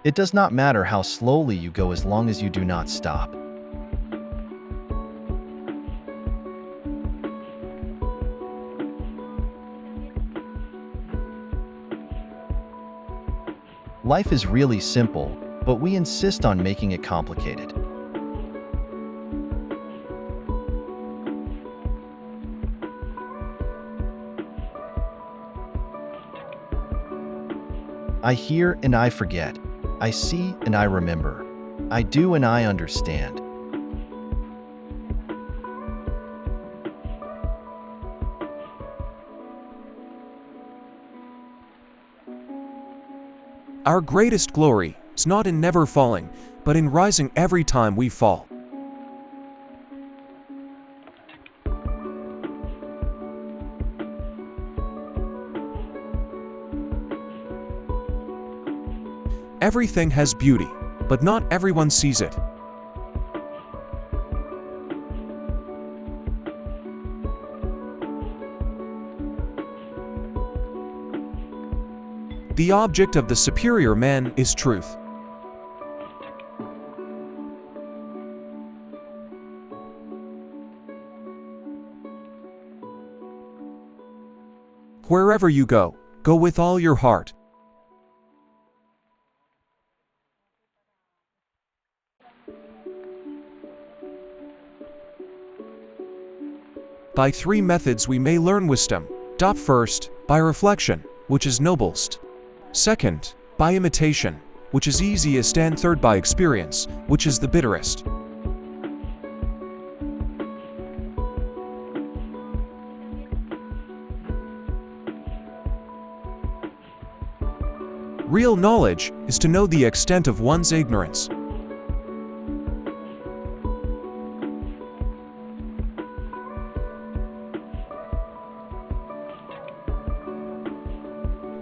It does not matter how slowly you go as long as you do not stop. Life is really simple, but we insist on making it complicated. I hear and I forget. I see and I remember. I do and I understand. Our greatest glory is not in never falling, but in rising every time we fall. Everything has beauty, but not everyone sees it. The object of the superior man is truth. Wherever you go, go with all your heart. By three methods we may learn wisdom. First, by reflection, which is noblest. Second, by imitation, which is easiest, and third, by experience, which is the bitterest. Real knowledge is to know the extent of one's ignorance.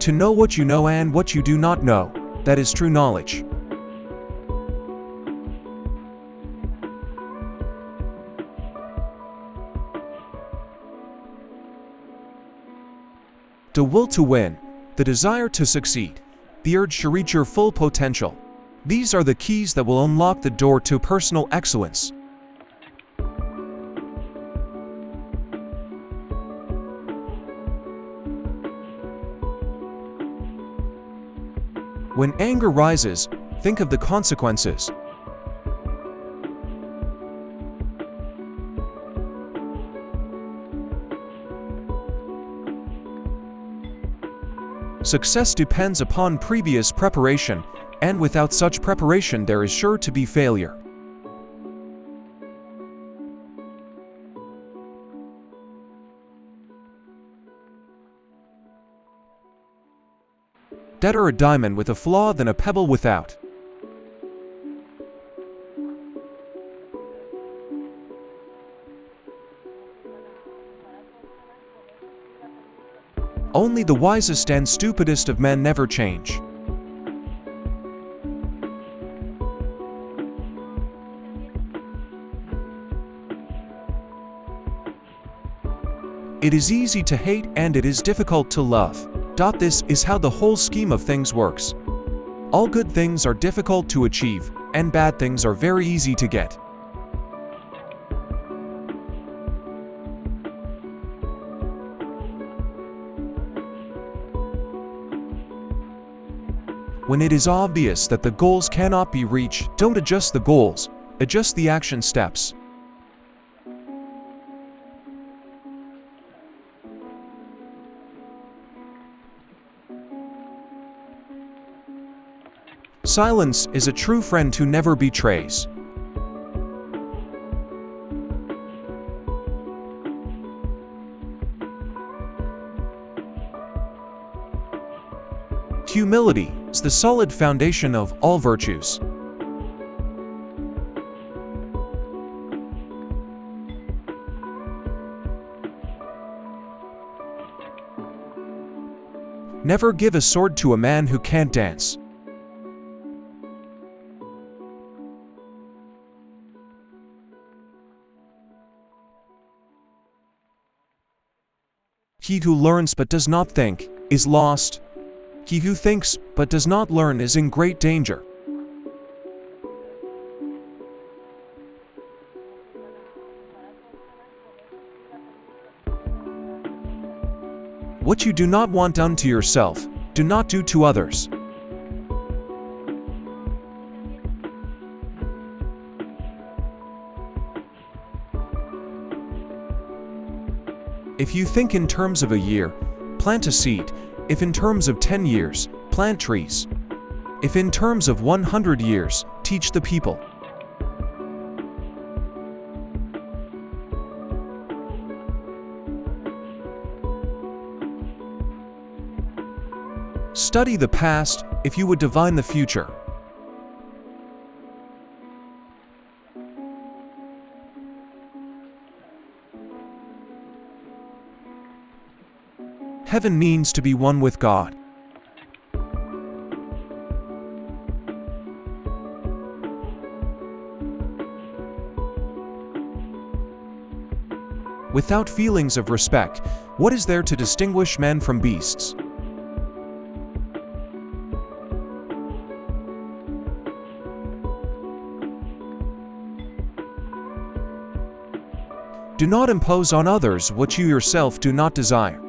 To know what you know and what you do not know, that is true knowledge. The will to win, the desire to succeed, the urge to reach your full potential. These are the keys that will unlock the door to personal excellence. When anger rises, think of the consequences. Success depends upon previous preparation, and without such preparation there is sure to be failure. Better a diamond with a flaw than a pebble without. Only the wisest and stupidest of men never change. It is easy to hate and it is difficult to love. This is how the whole scheme of things works. All good things are difficult to achieve, and bad things are very easy to get. When it is obvious that the goals cannot be reached, don't adjust the goals, adjust the action steps. Silence is a true friend who never betrays. Humility is the solid foundation of all virtues. Never give a sword to a man who can't dance. He who learns but does not think is lost. He who thinks but does not learn is in great danger. What you do not want done to yourself, do not do to others. If you think in terms of a year, plant a seed. If in terms of 10 years, plant trees. If in terms of 100 years, teach the people. Study the past if you would divine the future. Heaven means to be one with God. Without feelings of respect, what is there to distinguish men from beasts? Do not impose on others what you yourself do not desire.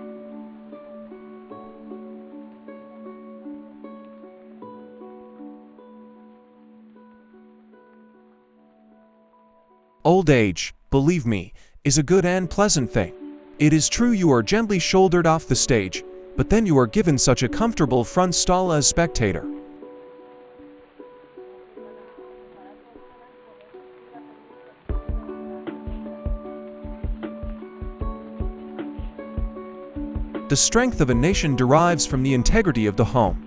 Old age, believe me, is a good and pleasant thing. It is true you are gently shouldered off the stage, but then you are given such a comfortable front stall as spectator. The strength of a nation derives from the integrity of the home.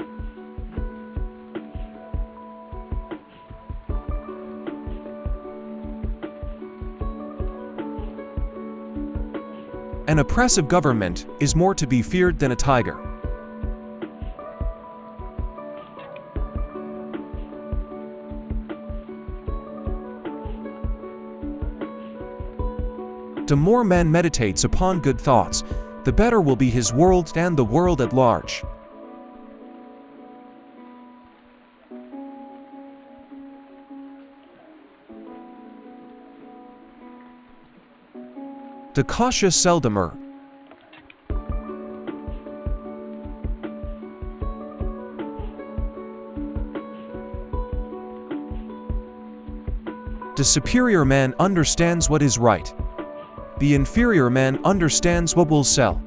An oppressive government is more to be feared than a tiger. The more man meditates upon good thoughts, the better will be his world and the world at large. The cautious seldom err. The superior man understands what is right. The inferior man understands what will sell.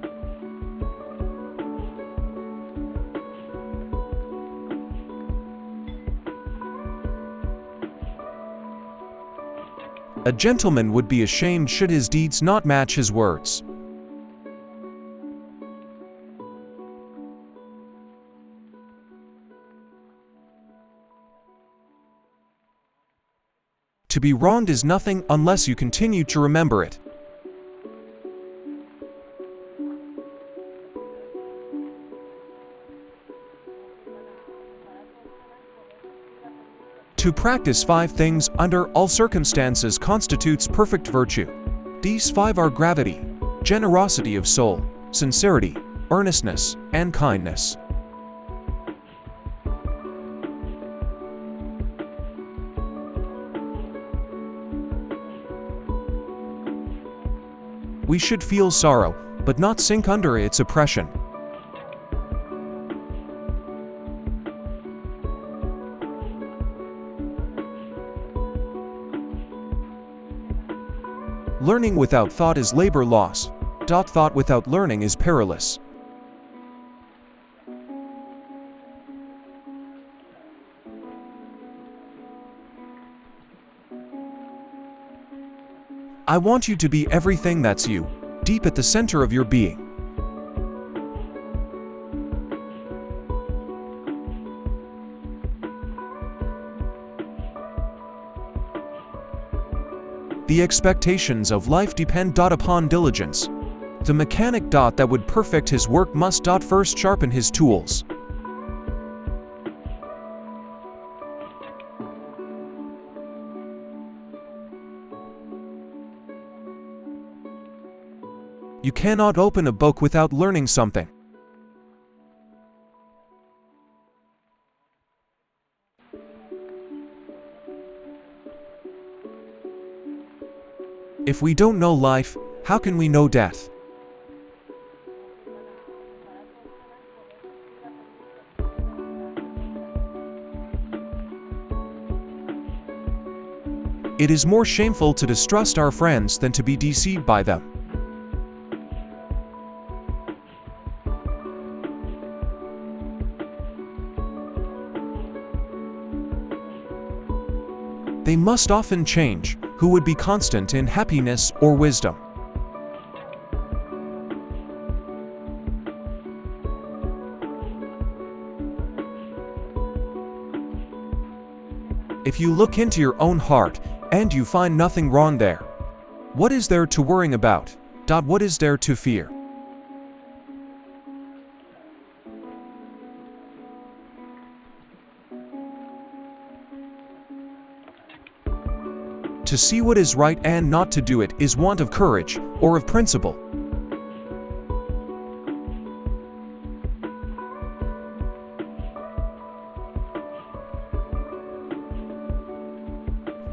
A gentleman would be ashamed should his deeds not match his words. To be wronged is nothing unless you continue to remember it. To practice 5 things under all circumstances constitutes perfect virtue. These 5 are gravity, generosity of soul, sincerity, earnestness, and kindness. We should feel sorrow, but not sink under its oppression. Learning without thought is labor loss. Thought without learning is perilous. I want you to be everything that's you, deep at the center of your being. The expectations of life depend upon diligence. The mechanic that would perfect his work must first sharpen his tools. You cannot open a book without learning something. If we don't know life, how can we know death? It is more shameful to distrust our friends than to be deceived by them. They must often change, who would be constant in happiness or wisdom. If you look into your own heart, and you find nothing wrong there, what is there to worry about? What is there to fear? To see what is right and not to do it is want of courage, or of principle.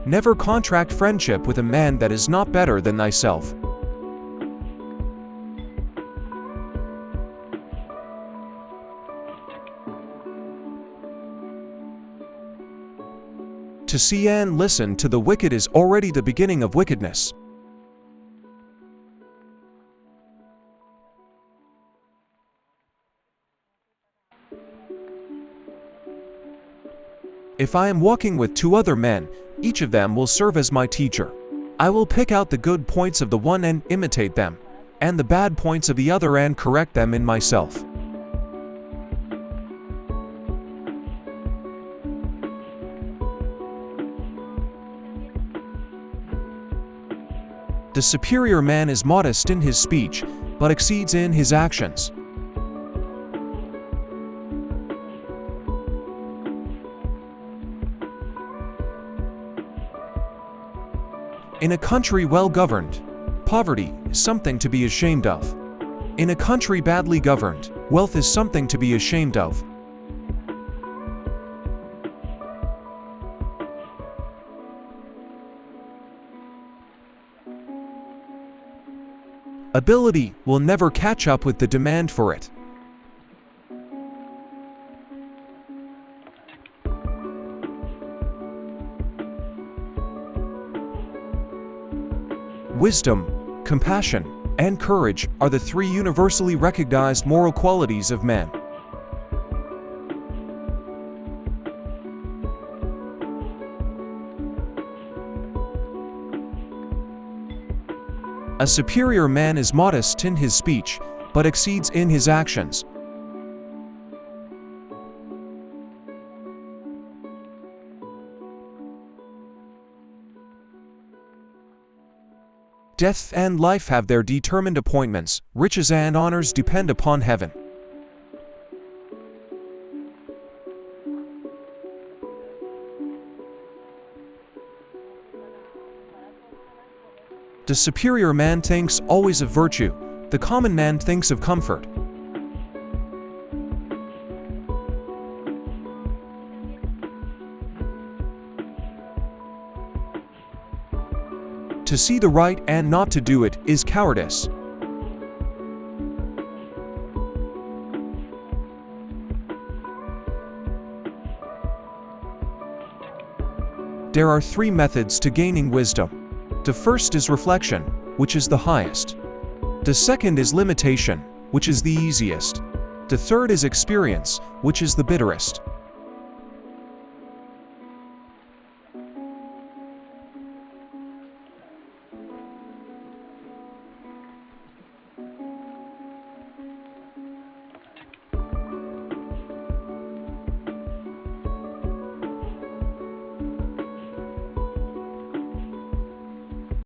Never contract friendship with a man that is not better than thyself. To see and listen to the wicked is already the beginning of wickedness. If I am walking with two other men, each of them will serve as my teacher. I will pick out the good points of the one and imitate them, and the bad points of the other and correct them in myself. The superior man is modest in his speech, but exceeds in his actions. In a country well governed, poverty is something to be ashamed of. In a country badly governed, wealth is something to be ashamed of. Ability will never catch up with the demand for it. Wisdom, compassion, and courage are the three universally recognized moral qualities of men. A superior man is modest in his speech, but exceeds in his actions. Death and life have their determined appointments, riches and honors depend upon heaven. The superior man thinks always of virtue, the common man thinks of comfort. To see the right and not to do it is cowardice. There are three methods to gaining wisdom. The first is reflection, which is the highest. The second is limitation, which is the easiest. The third is experience, which is the bitterest.